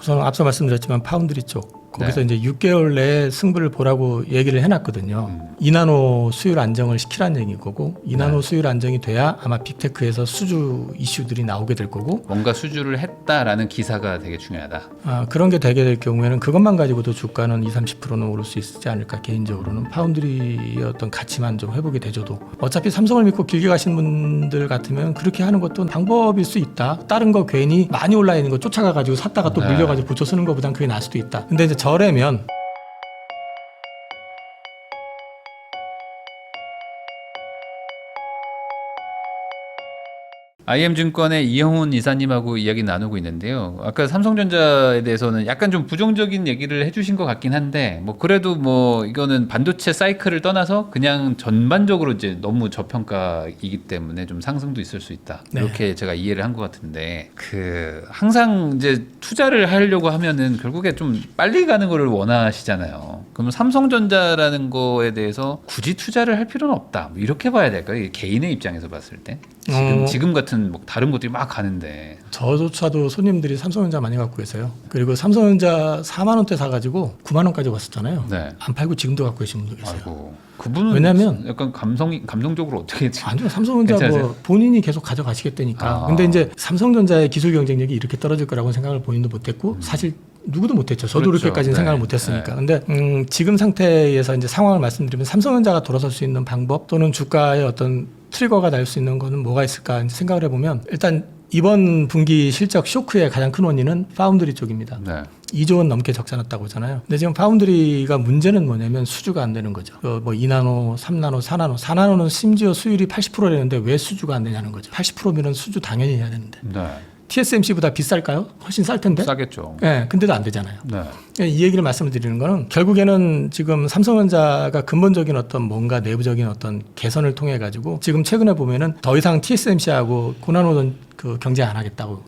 우선 앞서 말씀드렸지만 파운드리 쪽 거기서 이제 6개월 내에 승부를 보라고 얘기를 해놨거든요. 2나노 수율 안정을 시키라는 얘기인 거고 2나노 수율 안정이 돼야 아마 빅테크에서 수주 이슈들이 나오게 될 거고 뭔가 수주를 했다라는 기사가 되게 중요하다. 그런 게 되게 될 경우에는 그것만 가지고도 주가는 20-30%는 오를 수 있지 않을까. 개인적으로는 파운드리의 어떤 가치만 좀 회복이 되줘도 어차피 삼성을 믿고 길게 가시는 분들 같으면 그렇게 하는 것도 방법일 수 있다. 다른 거 괜히 많이 올라 있는 거 쫓아가가지고 샀다가 또 물려가지고 붙여 쓰는 것보단 그게 나을 수도 있다. 근데 이제 저래면 IM증권의 이형훈 이사님하고 이야기 나누고 있는데요. 아까 삼성전자에 대해서는 약간 좀 부정적인 얘기를 해주신 것 같긴 한데, 뭐 그래도 뭐 이거는 반도체 사이클을 떠나서 그냥 전반적으로 이제 너무 저평가이기 때문에 좀 상승도 있을 수 있다. 이렇게 제가 이해를 한 것 같은데, 항상 이제 투자를 하려고 하면은 결국에 좀 빨리 가는 거를 원하시잖아요. 그러면 삼성전자라는 거에 대해서 굳이 투자를 할 필요는 없다. 뭐 이렇게 봐야 될까요? 개인의 입장에서 봤을 때. 지금 같은 뭐 다른 것들이 막 가는데 저조차도 손님들이 삼성전자 많이 갖고 계세요. 그리고 삼성전자 4만 원대 사가지고 9만 원까지 왔었잖아요. 안 팔고 지금도 갖고 계신 분도 계세요. 아이고, 그분은 왜냐면 약간 감성적으로 어떻게 아니요, 삼성전자 뭐 본인이 계속 가져가시겠다니까. 근데 이제 삼성전자의 기술 경쟁력이 이렇게 떨어질 거라고 생각을 본인도 못했고 사실 누구도 못했죠. 저도 그렇죠. 그렇게까지는 생각을 못했으니까. 근데 지금 상태에서 이제 상황을 말씀드리면 삼성전자가 돌아설 수 있는 방법 또는 주가의 어떤 트리거가 날 수 있는 거는 뭐가 있을까 이제 생각을 해보면 일단 이번 분기 실적 쇼크의 가장 큰 원인은 파운드리 쪽입니다. 2조 원 넘게 적자 났다고 하잖아요. 근데 지금 파운드리가 문제는 뭐냐면 수주가 안 되는 거죠. 뭐 2나노, 3나노, 4나노. 4나노는 심지어 수율이 80%라는데 왜 수주가 안 되냐는 거죠. 80%면은 수주 당연히 해야 되는데. TSMC보다 비쌀까요? 훨씬 쌀 텐데. 싸겠죠. 네, 근데도 안 되잖아요. 이 얘기를 말씀을 드리는 거는 결국에는 지금 삼성전자가 근본적인 어떤 뭔가 내부적인 어떤 개선을 통해 가지고 지금 최근에 보면은 더 이상 TSMC하고 고나노는 그 경쟁 안 하겠다고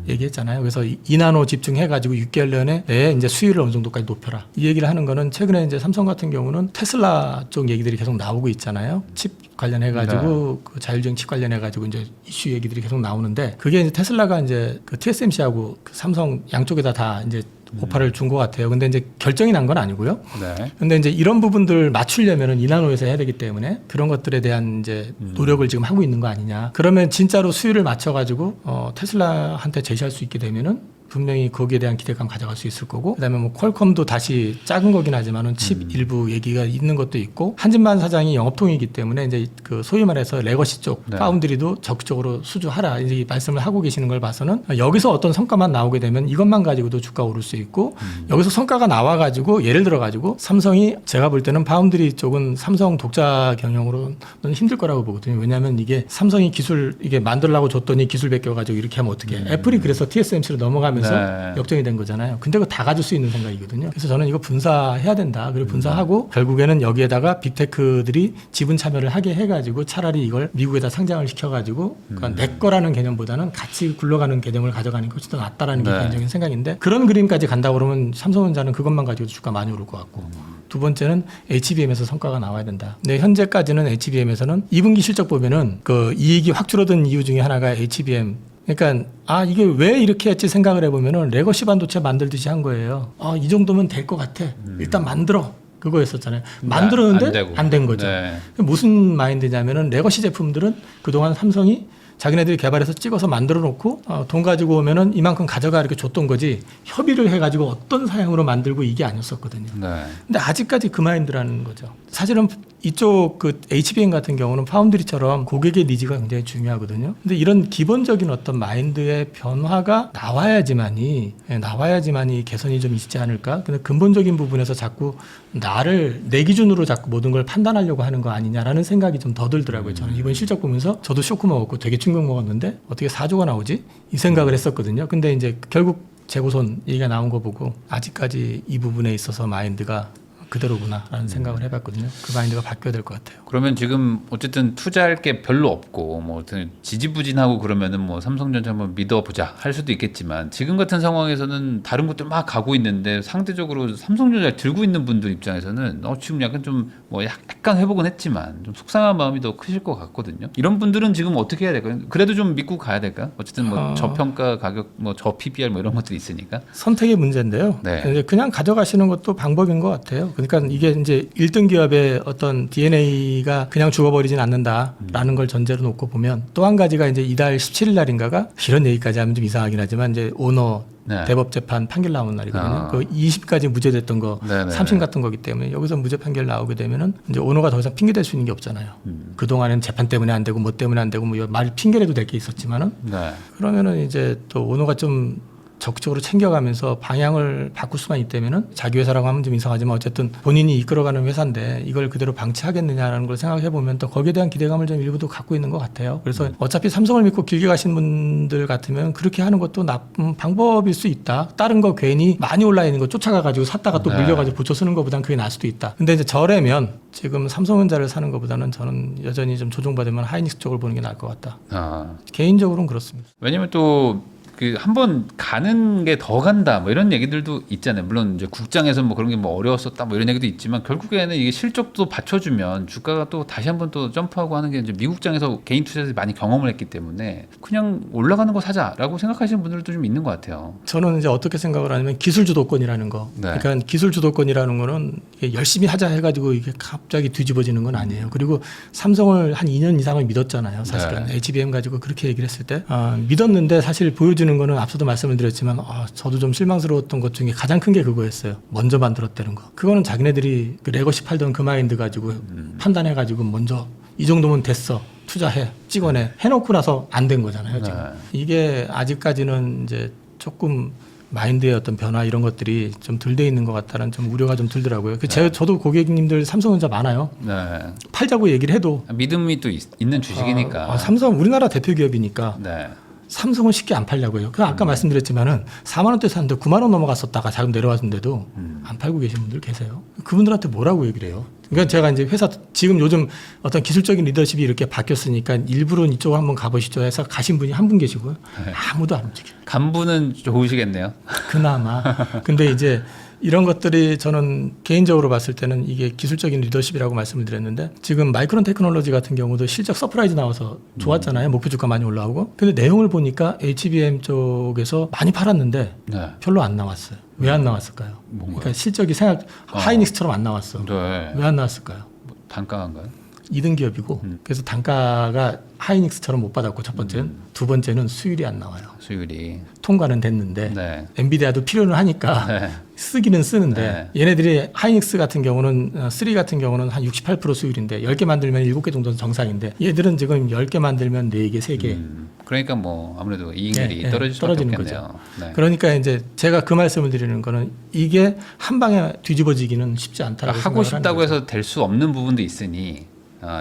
얘기했잖아요. 그래서 2나노 집중해 가지고 6개월 내에 이제 수율을 어느 정도까지 높여라. 이 얘기를 하는 거는 최근에 이제 삼성 같은 경우는 테슬라 쪽 얘기들이 계속 나오고 있잖아요. 칩 관련해 가지고 그 자율주행 칩 관련해 가지고 이제 이슈 얘기들이 계속 나오는데 그게 이제 테슬라가 이제 그 TSMC하고 그 삼성 양쪽에다 다 이제 오파를 준 것 같아요. 근데 이제 결정이 난 건 아니고요. 근데 이제 이런 부분들 맞추려면은 2나노에서 해야 되기 때문에 그런 것들에 대한 이제 노력을 지금 하고 있는 거 아니냐. 그러면 진짜로 수율을 맞춰가지고 테슬라한테 제시할 수 있게 되면은 분명히 거기에 대한 기대감 가져갈 수 있을 거고 그다음에 뭐 퀄컴도 다시 작은 거긴 하지만은 칩 일부 얘기가 있는 것도 있고 한진만 사장이 영업통이기 때문에 이제 그 소위 말해서 레거시 쪽 파운드리도 적극적으로 수주하라 이제 말씀을 하고 계시는 걸 봐서는 여기서 어떤 성과만 나오게 되면 이것만 가지고도 주가 오를 수 있고 여기서 성과가 나와가지고 예를 들어가지고 삼성이 제가 볼 때는 파운드리 쪽은 삼성 독자 경영으로는 힘들 거라고 보거든요. 왜냐하면 이게 삼성이 기술 이게 만들라고 줬더니 기술 베껴가지고 이렇게 하면 어떻게 애플이 그래서 TSMC로 넘어가면 역전이 된 거잖아요. 근데 그거 다 가질 수 있는 생각이거든요. 그래서 저는 이거 분사해야 된다. 그리고 분사하고 결국에는 여기에다가 빅테크들이 지분 참여를 하게 해가지고 차라리 이걸 미국에다 상장을 시켜가지고 그러니까 내 거라는 개념보다는 같이 굴러가는 개념을 가져가는 것이 더 낫다라는 게 개인적인 생각인데 그런 그림까지 간다 그러면 삼성전자는 그것만 가지고 주가 많이 오를 것 같고 두 번째는 HBM에서 성과가 나와야 된다. 근데 현재까지는 HBM에서는 2분기 실적 보면은 그 이익이 확 줄어든 이유 중에 하나가 HBM 그러니까 이게 왜 이렇게 했지 생각을 해보면은 레거시 반도체 만들듯이 한 거예요. 이 정도면 될 것 같아. 일단 만들어. 그거였었잖아요. 만들었는데 안 된 거죠. 무슨 마인드냐면은 레거시 제품들은 그동안 삼성이 자기네들이 개발해서 찍어서 만들어 놓고 돈 가지고 오면은 이만큼 가져가 이렇게 줬던 거지 협의를 해가지고 어떤 사양으로 만들고 이게 아니었었거든요. 근데 아직까지 그 마인드라는 거죠. 사실은 이쪽 그 HBM 같은 경우는 파운드리처럼 고객의 니즈가 굉장히 중요하거든요. 근데 이런 기본적인 어떤 마인드의 변화가 나와야지만이 개선이 좀 있지 않을까? 근데 근본적인 부분에서 자꾸 내 기준으로 자꾸 모든 걸 판단하려고 하는 거 아니냐라는 생각이 좀 더 들더라고요. 저는 이번 실적 보면서 저도 쇼크 먹었고 되게 충격 먹었는데 어떻게 4조가 나오지? 이 생각을 했었거든요. 근데 이제 결국 재고손 얘기가 나온 거 보고 아직까지 이 부분에 있어서 마인드가 그대로구나라는 생각을 해봤거든요. 그 마인드가 바뀌어야 될 것 같아요. 그러면 지금 어쨌든 투자할 게 별로 없고 뭐 지지부진하고 그러면은 뭐 삼성전자 한번 믿어보자 할 수도 있겠지만 지금 같은 상황에서는 다른 것들 막 가고 있는데 상대적으로 삼성전자를 들고 있는 분들 입장에서는 지금 약간 좀 뭐 약간 회복은 했지만 좀 속상한 마음이 더 크실 것 같거든요. 이런 분들은 지금 어떻게 해야 될까요? 그래도 좀 믿고 가야 될까요? 어쨌든 뭐 저평가 가격, 뭐 저PBR 뭐 이런 것들이 있으니까. 선택의 문제인데요. 네. 이제 그냥 가져가시는 것도 방법인 것 같아요. 그러니까 이게 이제 1등 기업의 어떤 DNA가 그냥 죽어버리진 않는다라는 걸 전제로 놓고 보면 또 한 가지가 이제 이달 17일 날인가가 이런 얘기까지 하면 좀 이상하긴 하지만 이제 오너 네. 대법재판 판결 나오는 날이거든요. 그 20까지 무죄됐던 거 네네. 3심 같은 거기 때문에 여기서 무죄 판결 나오게 되면은 이제 오너가 더 이상 핑계 댈 수 있는 게 없잖아요. 그동안은 재판 때문에 안 되고 뭐 때문에 안 되고 뭐 말 핑계라도 될 게 있었지만은 네. 그러면은 이제 또 오너가 좀 적극적으로 챙겨가면서 방향을 바꿀 수만 있다면은 자기 회사라고 하면 좀 이상하지만 어쨌든 본인이 이끌어가는 회사인데 이걸 그대로 방치하겠느냐라는 걸 생각해 보면 또 거기에 대한 기대감을 좀 일부도 갖고 있는 것 같아요. 그래서 어차피 삼성을 믿고 길게 가신 분들 같으면 그렇게 하는 것도 나쁜 방법일 수 있다. 다른 거 괜히 많이 올라 있는 거 쫓아가 가지고 샀다가 또 네. 물려가지고 붙여 쓰는 것보다는 그게 나을 수도 있다. 근데 이제 저래면 지금 삼성전자를 사는 것보다는 저는 여전히 좀 조종받으면 하이닉스 쪽을 보는 게 나을 것 같다. 개인적으로는 그렇습니다. 왜냐면 또 그 한 번 가는 게 더 간다 뭐 이런 얘기들도 있잖아요. 물론 이제 국장에서 뭐 그런 게 뭐 어려웠었다 뭐 이런 얘기도 있지만 결국에는 이게 실적도 받쳐주면 주가가 또 다시 한번 또 점프하고 하는 게 이제 미국장에서 개인 투자자들이 많이 경험을 했기 때문에 그냥 올라가는 거 사자라고 생각하시는 분들도 좀 있는 것 같아요. 저는 이제 어떻게 생각을 하냐면 기술 주도권이라는 거. 네. 그러니까 기술 주도권이라는 거는 이게 열심히 하자 해가지고 이게 갑자기 뒤집어지는 건 아니에요. 그리고 삼성을 한 2년 이상을 믿었잖아요. 사실은 네. HBM 가지고 그렇게 얘기를 했을 때 믿었는데 사실 보여주는 거는 앞서도 말씀을 드렸지만 저도 좀 실망스러웠던 것 중에 가장 큰 게 그거였어요. 먼저 만들었다는 거. 그거는 자기네들이 그 레거시 팔던 그 마인드 가지고 판단해가지고 먼저 이 정도면 됐어. 투자해. 찍어내. 해놓고 나서 안 된 거잖아요. 지금. 네. 이게 아직까지는 이제 조금 마인드의 어떤 변화 이런 것들이 좀 덜 돼 있는 것 같다는 좀 우려가 좀 들더라고요. 저도 고객님들 삼성전자 많아요. 네. 팔자고 얘기를 해도 믿음이 또 있는 주식이니까. 삼성 우리나라 대표 기업이니까 네. 삼성은 쉽게 안 팔려고요. 그 아까 말씀드렸지만은 4만 원대 샀는데 9만 원 넘어갔었다가 자금 내려왔는데도 안 팔고 계신 분들 계세요. 그분들한테 뭐라고 얘기를 해요? 그러니까 제가 이제 회사 지금 요즘 어떤 기술적인 리더십이 이렇게 바뀌었으니까 일부러 이쪽으로 한번 가보시죠 해서 가신 분이 한 분 계시고요. 아무도 안 움직여요. 간부는 좋으시겠네요. 그나마. 근데 이제 이런 것들이 저는 개인적으로 봤을 때는 이게 기술적인 리더십이라고 말씀을 드렸는데 지금 마이크론 테크놀로지 같은 경우도 실적 서프라이즈 나와서 좋았잖아요. 목표 주가 많이 올라오고. 근데 내용을 보니까 HBM 쪽에서 많이 팔았는데 네. 별로 안 나왔어요. 왜 안 나왔을까요? 뭔가요? 그러니까 실적이 하이닉스처럼 안 나왔어. 네. 왜 안 나왔을까요? 단가인가요? 2등 기업이고 그래서 단가가 하이닉스처럼 못 받았고 첫 번째는 두 번째는 수율이 안 나와요. 수율이. 통과는 됐는데 네. 엔비디아도 필요는 하니까 네. 쓰기는 쓰는데 얘네들이 하이닉스 같은 경우는 3 같은 경우는 한 68% 수율인데 10개 만들면 7개 정도는 정상인데 얘들은 지금 10개 만들면 4개, 3개. 그러니까 뭐 아무래도 이익률이 떨어질 수밖에 떨어지는 없겠네요. 거죠. 네. 그러니까 이제 제가 그 말씀을 드리는 거는 이게 한 방에 뒤집어지기는 쉽지 않다라고 하고 생각을 싶다고 하는 거죠. 해서 될 수 없는 부분도 있으니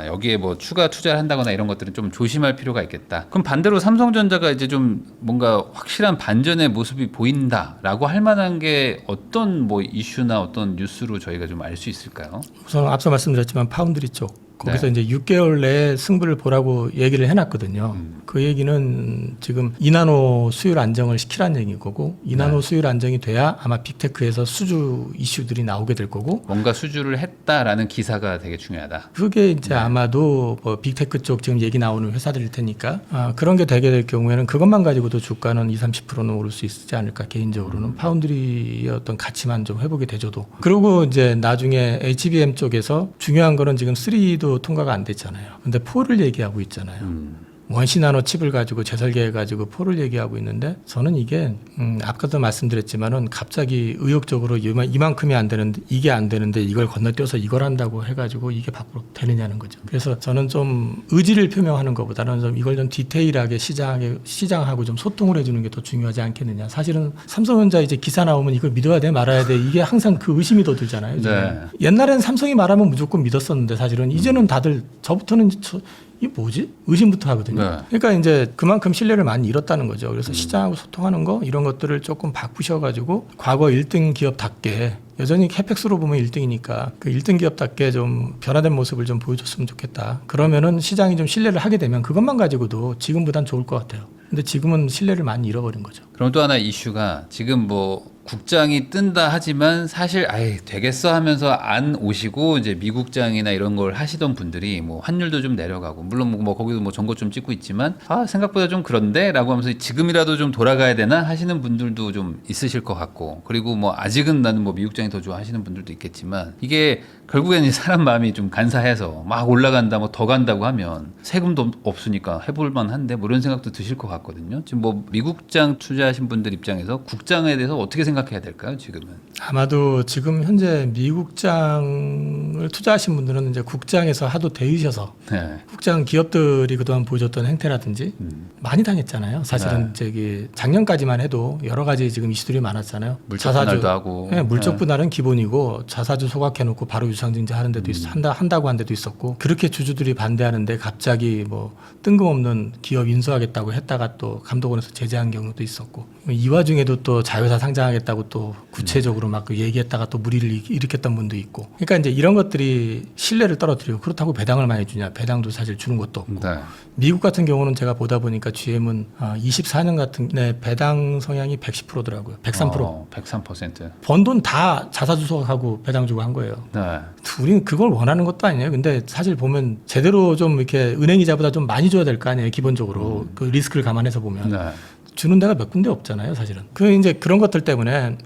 여기에 뭐 추가 투자를 한다거나 이런 것들은 좀 조심할 필요가 있겠다. 그럼 반대로 삼성전자가 이제 좀 뭔가 확실한 반전의 모습이 보인다라고 할 만한 게 어떤 뭐 이슈나 어떤 뉴스로 저희가 좀 알 수 있을까요? 우선 앞서 말씀드렸지만 파운드리 쪽 거기서 이제 6개월 내에 승부를 보라고 얘기를 해놨거든요. 그 얘기는 지금 2나노 수율 안정을 시키라는 얘기인 거고 2나노 수율 안정이 돼야 아마 빅테크에서 수주 이슈들이 나오게 될 거고 뭔가 수주를 했다라는 기사가 되게 중요하다. 그게 이제 아마도 뭐 빅테크 쪽 지금 얘기 나오는 회사들일 테니까 그런 게 되게 될 경우에는 그것만 가지고도 주가는 20-30%는 오를 수 있지 않을까 개인적으로는 파운드리의 어떤 가치만 좀 회복이 되줘도 그리고 이제 나중에 HBM 쪽에서 중요한 거는 지금 3도 통과가 안 됐잖아요. 근데 4를 얘기하고 있잖아요. 원시 나노 칩을 가지고 재설계해가지고 4를 얘기하고 있는데 저는 이게 아까도 말씀드렸지만은 갑자기 의욕적으로 이만큼이 안 되는데 이게 안 되는데 이걸 건너뛰어서 이걸 한다고 해가지고 이게 밖으로 되느냐는 거죠. 그래서 저는 좀 의지를 표명하는 것보다는 좀 이걸 좀 디테일하게 시장하고 좀 소통을 해주는 게 더 중요하지 않겠느냐. 사실은 삼성전자 이제 기사 나오면 이걸 믿어야 돼 말아야 돼 이게 항상 그 의심이 더 들잖아요. 네. 옛날에는 삼성이 말하면 무조건 믿었었는데 사실은 이제는 다들 저부터는 이게 뭐지? 의심부터 하거든요. 네. 그러니까 이제 그만큼 신뢰를 많이 잃었다는 거죠. 그래서 시장하고 소통하는 거 이런 것들을 조금 바꾸셔가지고 과거 1등 기업답게 여전히 캐펙스로 보면 1등이니까 그 1등 기업답게 좀 변화된 모습을 좀 보여줬으면 좋겠다. 그러면은 시장이 좀 신뢰를 하게 되면 그것만 가지고도 지금보단 좋을 것 같아요. 근데 지금은 신뢰를 많이 잃어버린 거죠. 그럼 또 하나 이슈가 지금 뭐 국장이 뜬다 하지만 사실 아예 되겠어 하면서 안 오시고 이제 미국장이나 이런 걸 하시던 분들이 뭐 환율도 좀 내려가고 물론 뭐 거기도 뭐 정보 좀 찍고 있지만 생각보다 좀 그런데라고 하면서 지금이라도 좀 돌아가야 되나 하시는 분들도 좀 있으실 것 같고 그리고 뭐 아직은 나는 뭐 미국장이 더 좋아 하시는 분들도 있겠지만 이게 결국에는 사람 마음이 좀 간사해서 막 올라간다 뭐 더 간다고 하면 세금도 없으니까 해볼 만한데 뭐 이런 생각도 드실 것 같거든요. 지금 뭐 미국장 투자하신 분들 입장에서 국장에 대해서 어떻게 생각해야 될까요? 지금은 아마도 지금 현재 미국장을 투자하신 분들은 이제 국장에서 하도 대의셔서 네. 국장 기업들이 그동안 보여줬던 행태라든지 많이 당했잖아요. 사실은 저기 작년까지만 해도 여러 가지 지금 이슈들이 많았잖아요. 물적 분할도 하고 네, 물적 분할은 기본이고 자사주 소각해놓고 바로 유상증자 하는 데도 한다고 한 데도 있었고 그렇게 주주들이 반대하는데 갑자기 뭐 뜬금없는 기업 인수하겠다고 했다가 또 감독원에서 제재한 경우도 있었고 이 와중에도 또 자회사 상장하겠다고 또 구체적으로 막 얘기했다가 또 무리를 일으켰던 분도 있고 그러니까 이제 이런 것들이 신뢰를 떨어뜨리고 그렇다고 배당을 많이 주냐 배당도 사실 주는 것도 없고 네. 미국 같은 경우는 제가 보다 보니까 GM은 24년 같은 배당 성향이 110%더라고요. 103%. 103%. 번 돈 다 자사주 소각하고 배당 주고 한 거예요. 네. 우리는 그걸 원하는 것도 아니에요. 근데 사실 보면 제대로 좀 이렇게 은행 이자보다 좀 많이 줘야 될 거 아니에요. 기본적으로 그 리스크를 감안해서 보면 네. 주는 데가 몇 군데 없잖아요. 사실은. 그 이제 그런 것들 때문에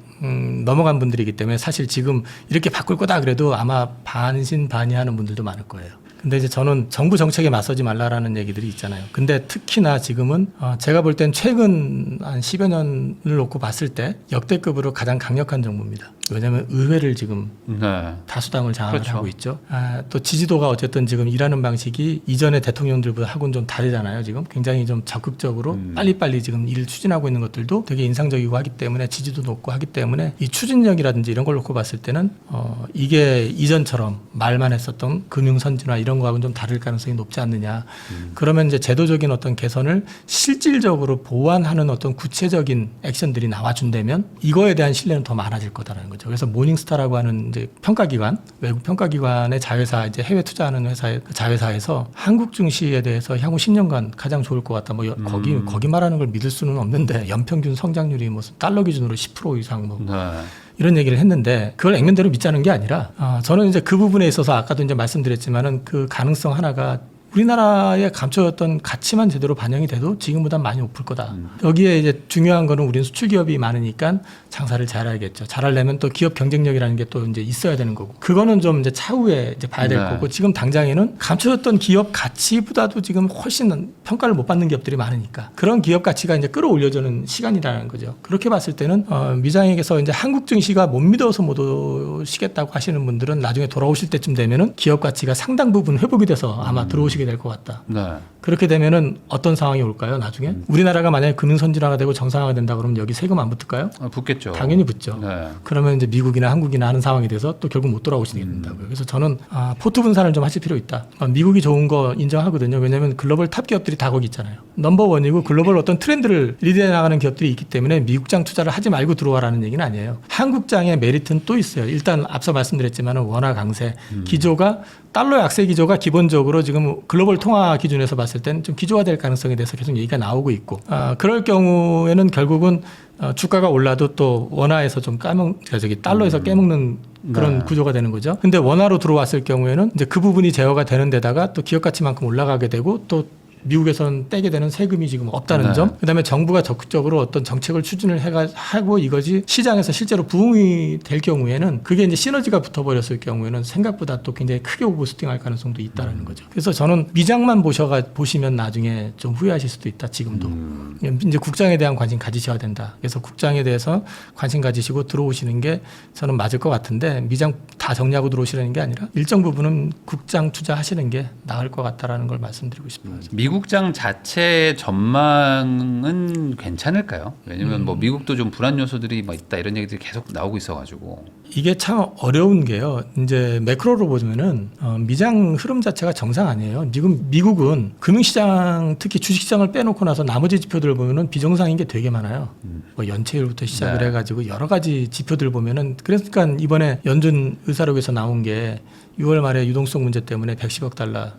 넘어간 분들이기 때문에 사실 지금 이렇게 바꿀 거다 그래도 아마 반신반의하는 분들도 많을 거예요. 근데 이제 저는 정부 정책에 맞서지 말라라는 얘기들이 있잖아요. 근데 특히나 지금은 제가 볼 땐 최근 한 10여 년을 놓고 봤을 때 역대급으로 가장 강력한 정부입니다. 왜냐하면 의회를 지금 네. 다수당을 장악을 그렇죠. 하고 있죠. 또 지지도가 어쨌든 지금 일하는 방식이 이전의 대통령들보다하고는 좀 다르잖아요. 지금 굉장히 좀 적극적으로 빨리빨리 지금 일을 추진하고 있는 것들도 되게 인상적이고 하기 때문에 지지도 높고 하기 때문에 이 추진력이라든지 이런 걸 놓고 봤을 때는 이게 이전처럼 말만 했었던 금융선진화 이런 거하고는 좀 다를 가능성이 높지 않느냐. 그러면 이제 제도적인 어떤 개선을 실질적으로 보완하는 어떤 구체적인 액션들이 나와준다면 이거에 대한 신뢰는 더 많아질 거다라는 거죠. 그래서 모닝스타라고 하는 이제 평가기관, 외국 평가기관의 자회사, 이제 해외 투자하는 회사의 자회사에서 한국 증시에 대해서 향후 10년간 가장 좋을 것 같다. 뭐 거기 말하는 걸 믿을 수는 없는데 연평균 성장률이 무슨 달러 기준으로 10% 이상 뭐 네. 이런 얘기를 했는데 그걸 액면대로 믿자는 게 아니라 저는 이제 그 부분에 있어서 아까도 이제 말씀드렸지만은 그 가능성 하나가 우리나라에 감춰졌던 가치만 제대로 반영이 돼도 지금보다 많이 높을 거다. 여기에 이제 중요한 거는 우리는 수출 기업이 많으니까 장사를 잘해야겠죠. 잘하려면 또 기업 경쟁력이라는 게 또 이제 있어야 되는 거고. 그거는 좀 이제 차후에 이제 봐야 될 네. 거고 지금 당장에는 감춰졌던 기업 가치보다도 지금 훨씬 평가를 못 받는 기업들이 많으니까 그런 기업 가치가 이제 끌어올려주는 시간이라는 거죠. 그렇게 봤을 때는 미장에게서 이제 한국 증시가 못 믿어서 못 오시겠다고 하시는 분들은 나중에 돌아오실 때쯤 되면은 기업 가치가 상당 부분 회복이 돼서 아마 들어오시게 될 것 같다. 네. 그렇게 되면은 어떤 상황이 올까요? 나중에 우리나라가 만약에 금융 선진화가 되고 정상화가 된다 그러면 여기 세금 안 붙을까요? 붙겠죠. 당연히 붙죠. 네. 그러면 이제 미국이나 한국이나 하는 상황이 돼서 또 결국 못 돌아오시게 된다고요. 그래서 저는 포트 분산을 좀 하실 필요 있다. 미국이 좋은 거 인정하거든요. 왜냐하면 글로벌 탑 기업들이 다 거기 있잖아요. 넘버원이고 글로벌 어떤 트렌드를 리드해 나가는 기업들이 있기 때문에 미국장 투자를 하지 말고 들어와라는 얘기는 아니에요. 한국장의 메리트는 또 있어요. 일단 앞서 말씀드렸지만 원화 강세 기조가 달러 약세 기조가 기본적으로 지금 글로벌 통화 기준에서 봤을 때는 좀 기조화될 가능성에 대해서 계속 얘기가 나오고 있고 그럴 경우에는 결국은 주가가 올라도 또 원화에서 좀 달러에서 깨먹는 그런 네. 구조가 되는 거죠. 근데 원화로 들어왔을 경우에는 이제 그 부분이 제어가 되는 데다가 또 기업 가치만큼 올라가게 되고 또 미국에서는 떼게 되는 세금이 지금 없다는 네. 점. 그다음에 정부가 적극적으로 어떤 정책을 추진을 하고 이것이 시장에서 실제로 부응이 될 경우에는 그게 이제 시너지가 붙어버렸을 경우에는 생각보다 또 굉장히 크게 오버스팅할 가능성도 있다라는 거죠. 그래서 저는 미장만 보시면 나중에 좀 후회하실 수도 있다. 지금도 이제 국장에 대한 관심 가지셔야 된다. 그래서 국장에 대해서 관심 가지시고 들어오시는 게 저는 맞을 것 같은데 미장 다 정리하고 들어오시라는 게 아니라 일정 부분은 국장 투자하시는 게 나을 것 같다라는 걸 말씀드리고 싶어요. 미국장 자체의 전망은 괜찮을까요? 왜냐면 뭐 미국도 좀 불안 요소들이 뭐 있다 이런 얘기들이 계속 나오고 있어가지고. 이게 참 어려운 게요. 이제 매크로로 보면은 미장 흐름 자체가 정상 아니에요. 미국은 금융시장 특히 주식시장을 빼놓고 나서 나머지 지표들을 보면은 비정상인 게 되게 많아요. 뭐 연체율부터 시작을 네. 해가지고 여러 가지 지표들 보면은 그러니까 이번에 연준 의사록에서 나온 게 6월 말에 유동성 문제 때문에 110억 달러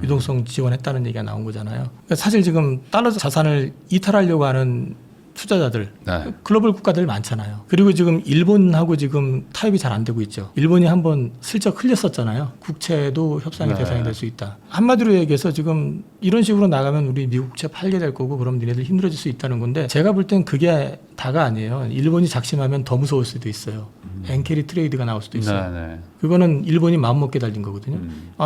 유동성 지원했다는 얘기가 나온 거잖아요. 그러니까 사실 지금 달러 자산을 이탈하려고 하는 투자자들, 네. 글로벌 국가들 많잖아요. 그리고 지금 일본하고 지금 타협이 잘 안 되고 있죠. 일본이 한번 슬쩍 흘렸었잖아요. 국채도 협상의 네. 대상이 될 수 있다. 한마디로 얘기해서 지금 이런 식으로 나가면 우리 미국채 팔게 될 거고 그럼 니네들 힘들어질 수 있다는 건데 제가 볼 땐 그게 다가 아니에요. 일본이 작심하면 더 무서울 수도 있어요. 엔캐리 트레이드가 나올 수도 있어요. 네, 네. 그거는 일본이 마음먹게 달린 거거든요.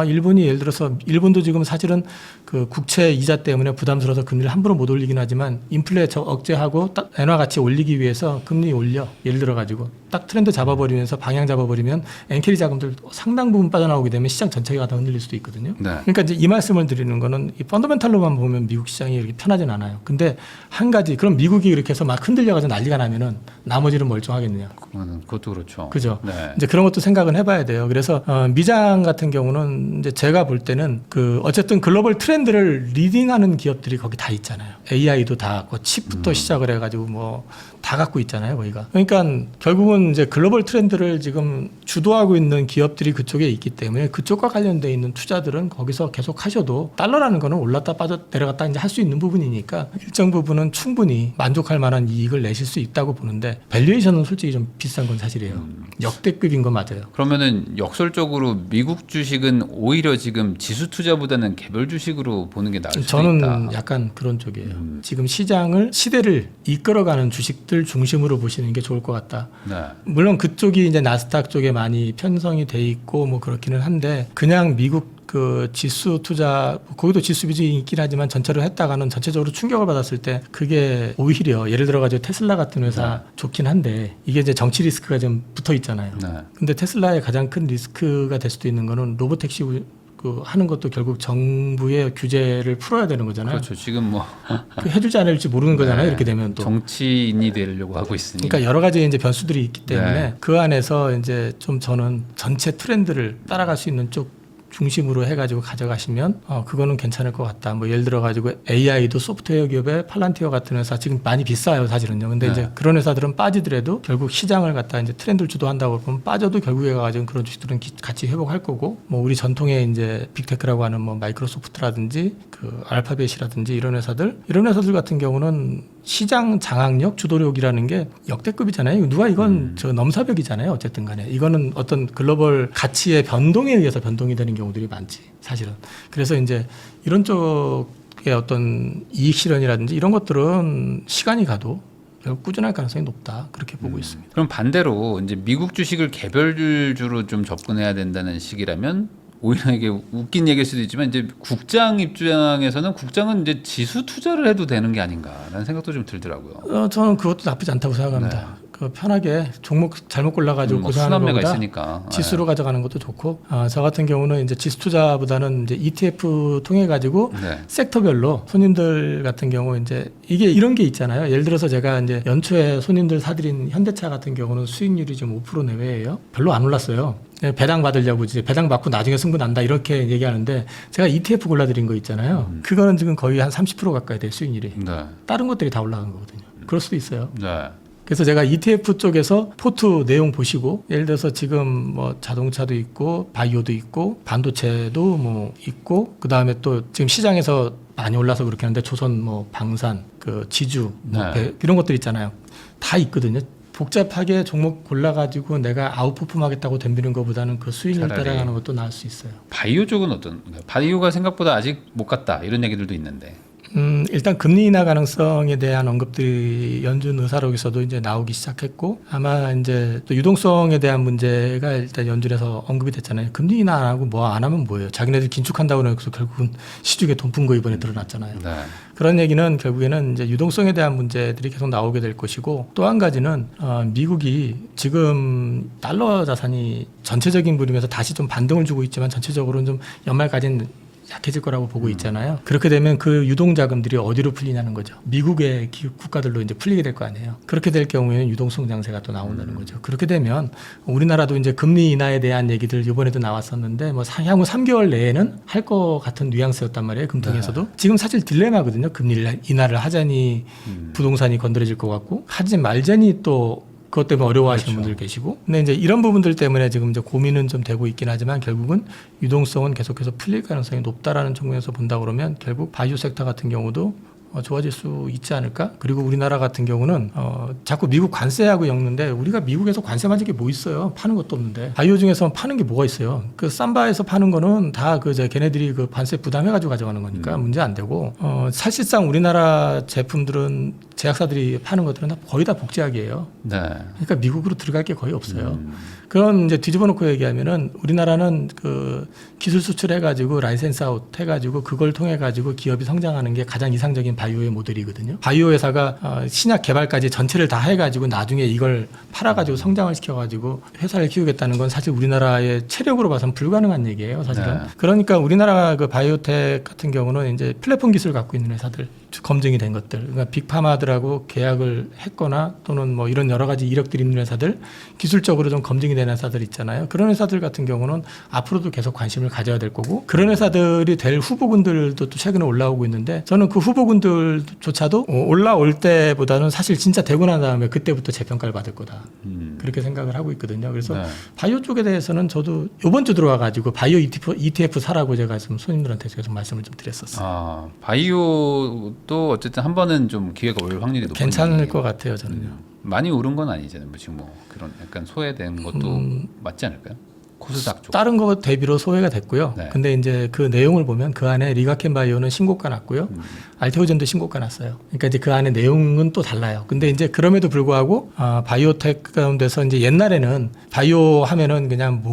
일본이 예를 들어서 일본도 지금 사실은 그 국채 이자 때문에 부담스러워서 금리를 함부로 못 올리긴 하지만 인플레 억제하고 딱 엔화 가치 올리기 위해서 금리 올려. 예를 들어 가지고 딱 트렌드 잡아버리면서 방향 잡아버리면 엔캐리 자금들 상당 부분 빠져나오게 되면 시장 전체가 다 흔들릴 수도 있거든요. 네. 그러니까 이제 이 말씀을 드리는 거는 이 펀더멘탈로만 보면 미국 시장이 이렇게 편하진 않아요. 근데 한 가지 그럼 미국이 이렇게 해서 막 흔들려가지고 난리가 나면은 나머지는 멀쩡하겠느냐. 그것도 그렇죠. 그죠. 네. 이제 그런 것도 생각은 해봐야 돼요. 그래서 미장 같은 경우는 이제 제가 볼 때는 그 어쨌든 글로벌 트렌드를 리딩하는 기업들이 거기 다 있잖아요. AI도 다 칩부터 시작을 해가지고 뭐 다 갖고 있잖아요, 거기가. 그러니까 결국은 이제 글로벌 트렌드를 지금 주도하고 있는 기업들이 그쪽에 있기 때문에 그쪽과 관련돼 있는 투자들은 거기서 계속 하셔도 달러라는 거는 올랐다 빠져 내려갔다 이제 할 수 있는 부분이니까 일정 부분은 충분히 만족할 만한 이익을 내실 수 있다고 보는데 밸류에이션은 솔직히 좀 비싼 건 사실이에요. 역대급인 건 맞아요. 그러면은 역설적으로 미국 주식은 오히려 지금 지수 투자보다는 개별 주식으로 보는 게 나을 수도 저는 있다. 약간 그런 쪽이에요. 지금 시장을 시대를 이끌어가는 주식들 중심으로 보시는 게 좋을 것 같다. 네. 물론 그쪽이 이제 나스닥 쪽에 많이 편성이 돼 있고 뭐 그렇기는 한데 그냥 미국 그 지수 투자 거기도 지수 비중이 있긴 하지만 전체로 했다가는 전체적으로 충격을 받았을 때 그게 오히려 예를 들어 가지고 테슬라 같은 회사 좋긴 한데 이게 이제 정치 리스크가 좀 붙어 있잖아요. 네. 근데 테슬라의 가장 큰 리스크가 될 수도 있는 거는 로보택시 그 하는 것도 결국 정부의 규제를 풀어야 되는 거잖아요. 그렇죠. 지금 뭐 그 해줄지 안 해줄지 모르는 거잖아요. 이렇게 되면 또. 정치인이 되려고 하고 있으니. 그러니까 여러 가지 이제 변수들이 있기 때문에 네. 그 안에서 이제 좀 저는 전체 트렌드를 따라갈 수 있는 쪽 중심으로 해가지고 가져가시면 그거는 괜찮을 것 같다. 뭐 예를 들어 가지고 AI도 소프트웨어 기업의 팔란티어 같은 회사 지금 많이 비싸요 사실은요. 근데 네. 이제 그런 회사들은 빠지더라도 결국 시장을 갖다 이제 트렌드를 주도한다고 보면 빠져도 결국에 가지고 그런 주식들은 같이 회복할 거고 뭐 우리 전통의 이제 빅테크라고 하는 뭐 마이크로소프트라든지 그 알파벳이라든지 이런 회사들 같은 경우는 시장 장악력, 주도력이라는 게 역대급이잖아요. 누가 이건 저 넘사벽이잖아요. 어쨌든 간에. 이거는 어떤 글로벌 가치의 변동에 의해서 변동이 되는 경우들이 많지, 사실은. 그래서 이제 이런 쪽의 어떤 이익 실현이라든지 이런 것들은 시간이 가도 결국 꾸준할 가능성이 높다. 그렇게 보고 있습니다. 그럼 반대로 이제 미국 주식을 개별주로 좀 접근해야 된다는 식이라면 오히려 이게 웃긴 얘기일 수도 있지만 이제 국장 입장에서는 국장은 이제 지수 투자를 해도 되는 게 아닌가라는 생각도 좀 들더라고요. 저는 그것도 나쁘지 않다고 생각합니다. 네. 그 편하게 종목 잘못 골라가지고 뭐 고생하는 순환매가 것보다 있으니까. 지수로 가져가는 것도 좋고 저 같은 경우는 이제 지수 투자보다는 이제 ETF 통해 가지고 네. 섹터별로 손님들 같은 경우 이제 이게 이런 게 있잖아요. 예를 들어서 제가 이제 연초에 손님들 사들인 현대차 같은 경우는 수익률이 좀 5% 내외예요. 별로 안 올랐어요. 배당 받으려고 이제 배당 받고 나중에 승부 난다 이렇게 얘기하는데 제가 ETF 골라드린 거 있잖아요. 그거는 지금 거의 한 30% 가까이 돼요 수익률이. 네. 다른 것들이 다 올라간 거거든요. 그럴 수도 있어요. 네. 그래서 제가 ETF 쪽에서 포트 내용 보시고 예를 들어서 지금 뭐 자동차도 있고 바이오도 있고 반도체도 뭐 있고 그 다음에 또 지금 시장에서 많이 올라서 그렇게 하는데 조선 뭐 방산 그 지주 뭐 네. 이런 것들 있잖아요. 다 있거든요. 복잡하게 종목 골라가지고 내가 아웃퍼폼 하겠다고 덤비는 것보다는 그 수익률 차라리. 따라가는 것도 나을 수 있어요. 바이오 쪽은 어떤? 바이오가 생각보다 아직 못 갔다 이런 얘기들도 있는데. 일단 금리 인하 가능성에 대한 언급들이 연준 의사록에서도 이제 나오기 시작했고 아마 이제 또 유동성에 대한 문제가 일단 연준에서 언급이 됐잖아요. 금리 인하 안 하고 뭐 안 하면 뭐예요? 자기네들 긴축한다고 해서 결국은 시중에 돈 푼 거 이번에 드러났잖아요. 네. 그런 얘기는 결국에는 이제 유동성에 대한 문제들이 계속 나오게 될 것이고 또 한 가지는 미국이 지금 달러 자산이 전체적인 그림에서 다시 좀 반등을 주고 있지만 전체적으로는 좀 연말까지는 약해질 거라고 보고 있잖아요. 그렇게 되면 그 유동 자금들이 어디로 풀리냐는 거죠. 미국의 국가들로 이제 풀리게 될 거 아니에요. 그렇게 될 경우에는 유동성 장세가 또 나온다는 거죠. 그렇게 되면 우리나라도 이제 금리 인하에 대한 얘기들 이번에도 나왔었는데 뭐 향후 3개월 내에는 할 것 같은 뉘앙스였단 말이에요. 금통에서도. 지금 사실 딜레마거든요. 금리 인하를 하자니 부동산이 건드려질 것 같고 하지 말자니 또 그것 때문에 어려워하시는 분들 계시고. 근데 이제 이런 부분들 때문에 지금 이제 고민은 좀 되고 있긴 하지만 결국은 유동성은 계속해서 풀릴 가능성이 높다라는 측면에서 본다 그러면 결국 바이오 섹터 같은 경우도 좋아질 수 있지 않을까? 그리고 우리나라 같은 경우는 자꾸 미국 관세하고 엮는데 우리가 미국에서 관세 맞은 게 뭐 있어요? 파는 것도 없는데. 바이오 중에서 파는 게 뭐가 있어요? 그 삼바에서 파는 거는 다 걔네들이 그 관세 부담해가지고 가져가는 거니까 문제 안 되고 사실상 우리나라 제품들은 제약사들이 파는 것들은 거의 다 복제약이에요. 네. 그러니까 미국으로 들어갈 게 거의 없어요. 그런 이제 뒤집어 놓고 얘기하면은 우리나라는 그 기술 수출해가지고 라이센스 아웃 해가지고 그걸 통해가지고 기업이 성장하는 게 가장 이상적인 바이오의 모델이거든요. 바이오 회사가 신약 개발까지 전체를 다 해가지고 나중에 이걸 팔아가지고 성장을 시켜가지고 회사를 키우겠다는 건 사실 우리나라의 체력으로 봐서는 불가능한 얘기예요, 사실은. 네. 그러니까 우리나라 그 바이오텍 같은 경우는 이제 플랫폼 기술 갖고 있는 회사들 검증이 된 것들, 그러니까 빅파마들하고 계약을 했거나 또는 뭐 이런 여러 가지 이력들이 있는 회사들, 기술적으로 좀 검증이 된 회사들 있잖아요. 그런 회사들 같은 경우는 앞으로도 계속 관심을 가져야 될 거고, 그런 회사들이 될 후보군들도 또 최근에 올라오고 있는데, 저는 그 후보군들조차도 올라올 때보다는 사실 진짜 되고 난 다음에 그때부터 재평가를 받을 거다. 그렇게 생각을 하고 있거든요. 그래서 네. 바이오 쪽에 대해서는 저도 이번 주 들어와가지고 바이오 ETF 사라고 제가 좀 손님들한테 계속 말씀을 좀 드렸었어요. 바이오도 어쨌든 한 번은 좀 기회가 올 확률이 높은 괜찮을 것 같아요, 저는요. 많이 오른 건 아니잖아요. 뭐 지금 뭐 그런 약간 소외된 것도 맞지 않을까요? 코스닥 쪽. 다른 거 대비로 소외가 됐고요. 네. 근데 이제 그 내용을 보면 그 안에 리가켄 바이오는 신고가 났고요. 알테오젠도 신고가 났어요. 그러니까 이제 그 안에 내용은 또 달라요. 근데 이제 그럼에도 불구하고 바이오텍 가운데서 이제 옛날에는 바이오 하면은 그냥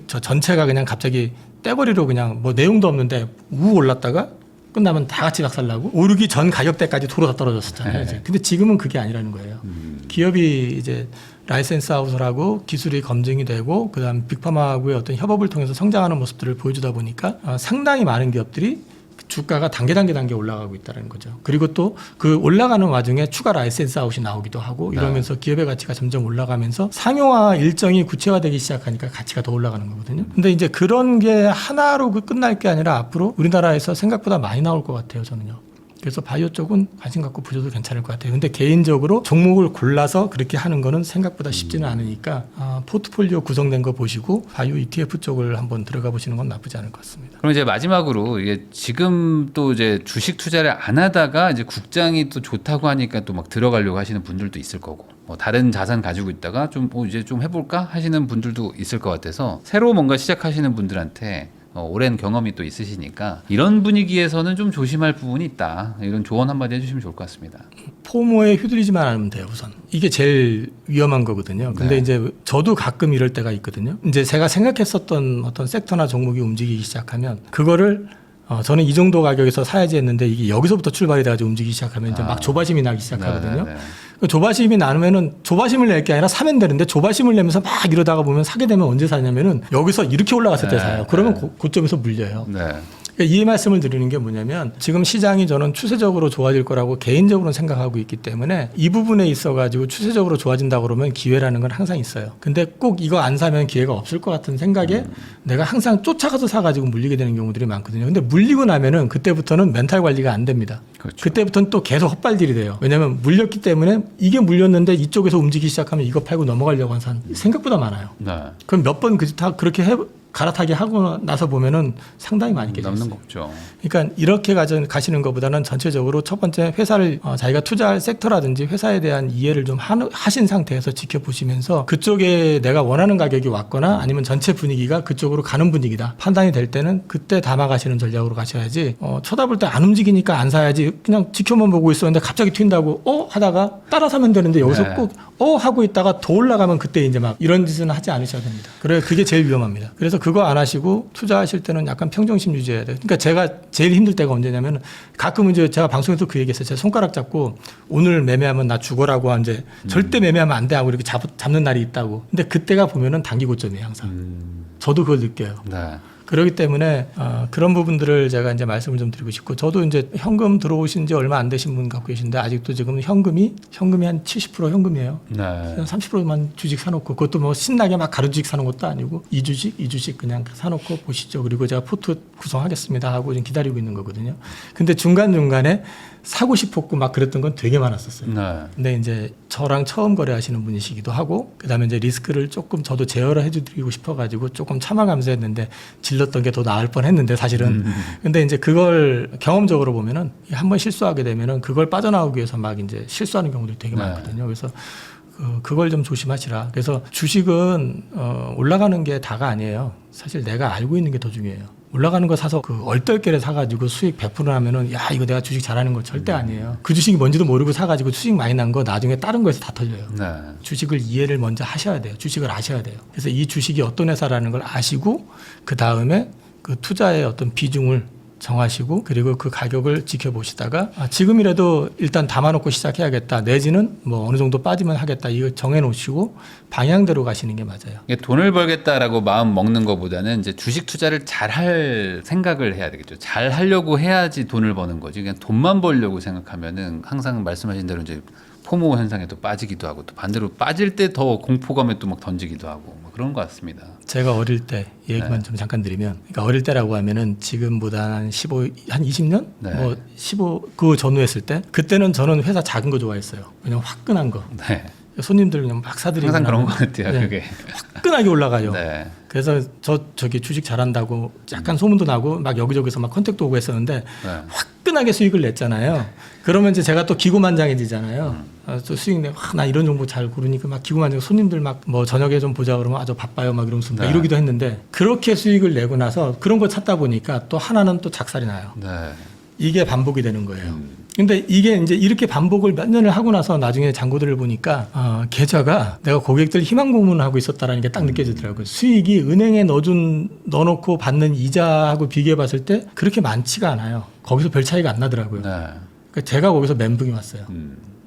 전체가 그냥 갑자기 떼거리로 그냥 뭐 내용도 없는데 우 올랐다가 끝나면 다 같이 박살나고 오르기 전 가격대까지 도로 다 떨어졌었잖아요. 네. 근데 지금은 그게 아니라는 거예요. 기업이 이제 라이센스 아웃을 하고 기술이 검증이 되고 그다음 빅파마하고의 어떤 협업을 통해서 성장하는 모습들을 보여주다 보니까 상당히 많은 기업들이 주가가 단계 올라가고 있다는 거죠. 그리고 또 그 올라가는 와중에 추가 라이센스 아웃이 나오기도 하고 이러면서 기업의 가치가 점점 올라가면서 상용화 일정이 구체화되기 시작하니까 가치가 더 올라가는 거거든요. 근데 이제 그런 게 하나로 끝날 게 아니라 앞으로 우리나라에서 생각보다 많이 나올 것 같아요, 저는요. 그래서 바이오 쪽은 관심 갖고 보셔도 괜찮을 것 같아요. 근데 개인적으로 종목을 골라서 그렇게 하는 거는 생각보다 쉽지는 않으니까 포트폴리오 구성된 거 보시고 바이오 ETF 쪽을 한번 들어가 보시는 건 나쁘지 않을 것 같습니다. 그럼 이제 마지막으로 이게 지금 또 이제 주식 투자를 안 하다가 이제 국장이 또 좋다고 하니까 또 막 들어가려고 하시는 분들도 있을 거고, 뭐 다른 자산 가지고 있다가 좀 이제 좀 해볼까 하시는 분들도 있을 것 같아서 새로 뭔가 시작하시는 분들한테 오랜 경험이 또 있으시니까 이런 분위기에서는 좀 조심할 부분이 있다. 이런 조언 한마디 해주시면 좋을 것 같습니다. 포모에 휘둘리지만 않으면 돼요, 우선. 이게 제일 위험한 거거든요. 근데 이제 저도 가끔 이럴 때가 있거든요. 이제 제가 생각했었던 어떤 섹터나 종목이 움직이기 시작하면 그거를 저는 이 정도 가격에서 사야지 했는데 이게 여기서부터 출발이 돼가지고 움직이기 시작하면 이제 막 조바심이 나기 시작하거든요. 그 조바심이 나면은 조바심을 낼 게 아니라 사면 되는데 조바심을 내면서 막 이러다가 보면 사게 되면 언제 사냐면은 여기서 이렇게 올라갔을 때 사요. 그러면 고점에서 물려요. 그러니까 이 말씀을 드리는 게 뭐냐면 지금 시장이 저는 추세적으로 좋아질 거라고 개인적으로는 생각하고 있기 때문에 이 부분에 있어가지고 추세적으로 좋아진다고 그러면 기회라는 건 항상 있어요. 근데 꼭 이거 안 사면 기회가 없을 것 같은 생각에 내가 항상 쫓아가서 사가지고 물리게 되는 경우들이 많거든요. 근데 물리고 나면은 그때부터는 멘탈 관리가 안 됩니다. 그렇죠. 그때부터는 또 계속 헛발질이 돼요. 왜냐하면 물렸기 때문에 이게 물렸는데 이쪽에서 움직이기 시작하면 이거 팔고 넘어가려고 하는 사람 생각보다 많아요. 그럼 몇 번 다 그렇게 갈아타기 하고 나서 보면은 상당히 많이 깨져 있어요. 남는 거 없죠. 그러니까 이렇게 가시는 것보다는 전체적으로 첫 번째 회사를 자기가 투자할 섹터라든지 회사에 대한 이해를 좀 하신 상태에서 지켜보시면서 그쪽에 내가 원하는 가격이 왔거나 아니면 전체 분위기가 그쪽으로 가는 분위기다 판단이 될 때는 그때 담아가시는 전략으로 가셔야지 쳐다볼 때 안 움직이니까 안 사야지 그냥 지켜만 보고 있었는데 갑자기 튄다고 하다가 따라 사면 되는데 여기서 꼭 하고 있다가 더 올라가면 그때 이제 막 이런 짓은 하지 않으셔야 됩니다. 그래 그게 제일 위험합니다. 그래서 그거 안 하시고 투자하실 때는 약간 평정심 유지해야 돼요. 그러니까 제가 제일 힘들 때가 언제냐면 가끔 이제 제가 방송에서 그 얘기했어요. 제가 손가락 잡고 오늘 매매하면 나 죽어라고 이제 절대 매매하면 안 돼 하고 이렇게 잡는 날이 있다고. 근데 그때가 보면은 단기 고점이에요 항상. 저도 그걸 느껴요. 그렇기 때문에 그런 부분들을 제가 이제 말씀을 좀 드리고 싶고 저도 이제 현금 들어오신 지 얼마 안 되신 분 갖고 계신데 아직도 지금 현금이 한 70% 현금이에요. 네. 30%만 주식 사놓고 그것도 뭐 신나게 막 가로 주식 사는 것도 아니고 2주식 그냥 사놓고 보시죠. 그리고 제가 포트 구성하겠습니다 하고 지금 기다리고 있는 거거든요. 근데 중간중간에 사고 싶었고 막 그랬던 건 되게 많았었어요. 네. 근데 이제 저랑 처음 거래하시는 분이시기도 하고 그다음에 이제 리스크를 조금 저도 제어를 해드리고 싶어가지고 조금 참아가면서 했는데 질렀던 게 더 나을 뻔했는데 사실은. 근데 이제 그걸 경험적으로 보면은 한 번 실수하게 되면은 그걸 빠져나오기 위해서 막 이제 실수하는 경우들이 되게 네. 많거든요. 그래서 그걸 좀 조심하시라. 그래서 주식은 올라가는 게 다가 아니에요. 사실 내가 알고 있는 게 더 중요해요. 올라가는 거 사서 그 얼떨결에 사가지고 수익 100% 하면은 야 이거 내가 주식 잘하는 거 절대 아니에요. 그 주식이 뭔지도 모르고 사가지고 수익 많이 난 거 나중에 다른 거에서 다 터져요. 네. 주식을 이해를 먼저 하셔야 돼요. 주식을 아셔야 돼요. 그래서 이 주식이 어떤 회사라는 걸 아시고 그 다음에 그 투자의 어떤 비중을 정하시고 그리고 그 가격을 지켜보시다가 지금이라도 일단 담아놓고 시작해야겠다 내지는 뭐 어느 정도 빠지면 하겠다 이거 정해놓으시고 방향대로 가시는 게 맞아요. 이게 돈을 벌겠다라고 마음 먹는 것보다는 이제 주식 투자를 잘 할 생각을 해야 되겠죠. 잘 하려고 해야지 돈을 버는 거지. 그냥 돈만 벌려고 생각하면은 항상 말씀하신 대로 이제 포모 현상에 또 빠지기도 하고 또 반대로 빠질 때 더 공포감에 또 막 던지기도 하고 뭐 그런 것 같습니다. 제가 어릴 때 얘기만 좀 잠깐 드리면 그러니까 어릴 때라고 하면은 지금보다 한 20년? 네. 뭐 15 그 전후 했을 때 그때는 저는 회사 작은 거 좋아했어요. 그냥 화끈한 거. 네. 손님들 그냥 막 사드리고 항상 그런 것 같아요. 네. 그게. 화끈하게 올라가요. 네. 그래서 저기 주식 잘한다고 약간 소문도 나고 막 여기저기서 막 컨택도 오고 했었는데 네. 화끈하게 수익을 냈잖아요. 그러면 이제 제가 또 기고만장해지잖아요. 또 수익 내, 나 이런 정보 잘 고르니까 막 기고만장 손님들 막 뭐 저녁에 좀 보자 그러면 저 바빠요 막 이러면서 막 네. 이러기도 했는데 그렇게 수익을 내고 나서 그런 거 찾다 보니까 또 하나는 또 작살이 나요. 네. 이게 반복이 되는 거예요. 근데 이게 이제 이렇게 반복을 몇 년을 하고 나서 나중에 잔고들을 보니까 계좌가 내가 고객들 희망 고문하고 있었다라는 게 딱 느껴지더라고요. 수익이 은행에 넣어놓고 받는 이자하고 비교해 봤을 때 그렇게 많지가 않아요. 거기서 별 차이가 안 나더라고요. 네. 그러니까 제가 거기서 멘붕이 왔어요.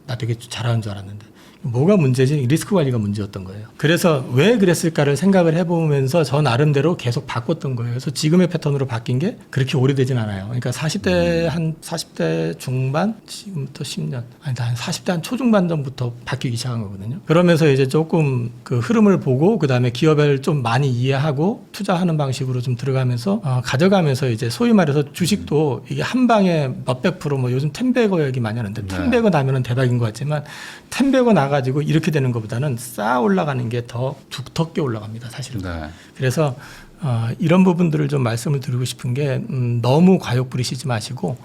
나 되게 잘하는 줄 알았는데. 뭐가 문제지? 리스크 관리가 문제였던 거예요. 그래서 왜 그랬을까를 생각을 해보면서 저 나름대로 계속 바꿨던 거예요. 그래서 지금의 패턴으로 바뀐 게 그렇게 오래되진 않아요. 그러니까 40대 한 40대 중반 지금부터 10년 아니 한 40대 한 초중반 전부터 바뀌기 시작한 거거든요. 그러면서 이제 조금 그 흐름을 보고 그 다음에 기업을 좀 많이 이해하고 투자하는 방식으로 좀 들어가면서 가져가면서 이제 소위 말해서 주식도 이게 한 방에 몇백 프로 뭐 요즘 텐베거 얘기 많이 하는데 네. 텐베거 나면은 대박인 것 같지만 텐베거 나가지고 이렇게 되는 것보다는 쌓아 올라가는 게 더 두텁게 올라갑니다 사실은. 네. 그래서 이런 부분들을 좀 말씀을 드리고 싶은 게 너무 과욕 부리시지 마시고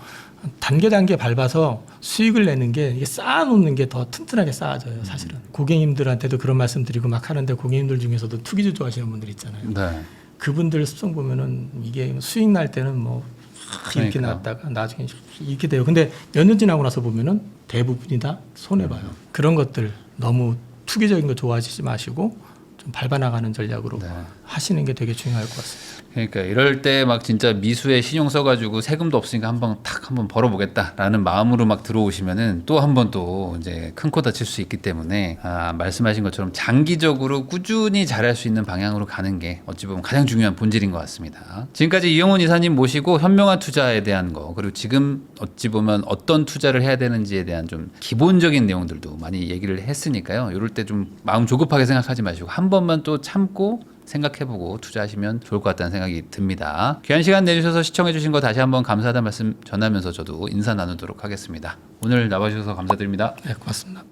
단계 밟아서 수익을 내는 게 이게 쌓아놓는 게 더 튼튼하게 쌓아져요 사실은. 고객님들한테도 그런 말씀 드리고 막 하는데 고객님들 중에서도 투기주 좋아하시는 분들 있잖아요. 네. 그분들 습성 보면은 이게 수익 날 때는 뭐 이렇게 그러니까. 났다가 나중에 이렇게 돼요. 근데 몇 년 지나고 나서 보면은 대부분이 다 손해 봐요. 그런 것들 너무 투기적인 거 좋아하시지 마시고 좀 밟아나가는 전략으로 네. 하시는 게 되게 중요할 것 같습니다. 그러니까 이럴 때 막 진짜 미수에 신용 써가지고 세금도 없으니까 한번 벌어보겠다라는 마음으로 막 들어오시면은 또 한 번 또 이제 큰 코 다칠 수 있기 때문에 말씀하신 것처럼 장기적으로 꾸준히 잘할 수 있는 방향으로 가는 게 어찌 보면 가장 중요한 본질인 것 같습니다. 지금까지 이영훈 이사님 모시고 현명한 투자에 대한 거 그리고 지금 어찌 보면 어떤 투자를 해야 되는지에 대한 좀 기본적인 내용들도 많이 얘기를 했으니까요. 이럴 때 좀 마음 조급하게 생각하지 마시고 한 번만 또 참고 생각해보고 투자하시면 좋을 것 같다는 생각이 듭니다. 귀한 시간 내주셔서 시청해주신 거 다시 한번 감사하다는 말씀 전하면서 저도 인사 나누도록 하겠습니다. 오늘 나와주셔서 감사드립니다. 네, 고맙습니다.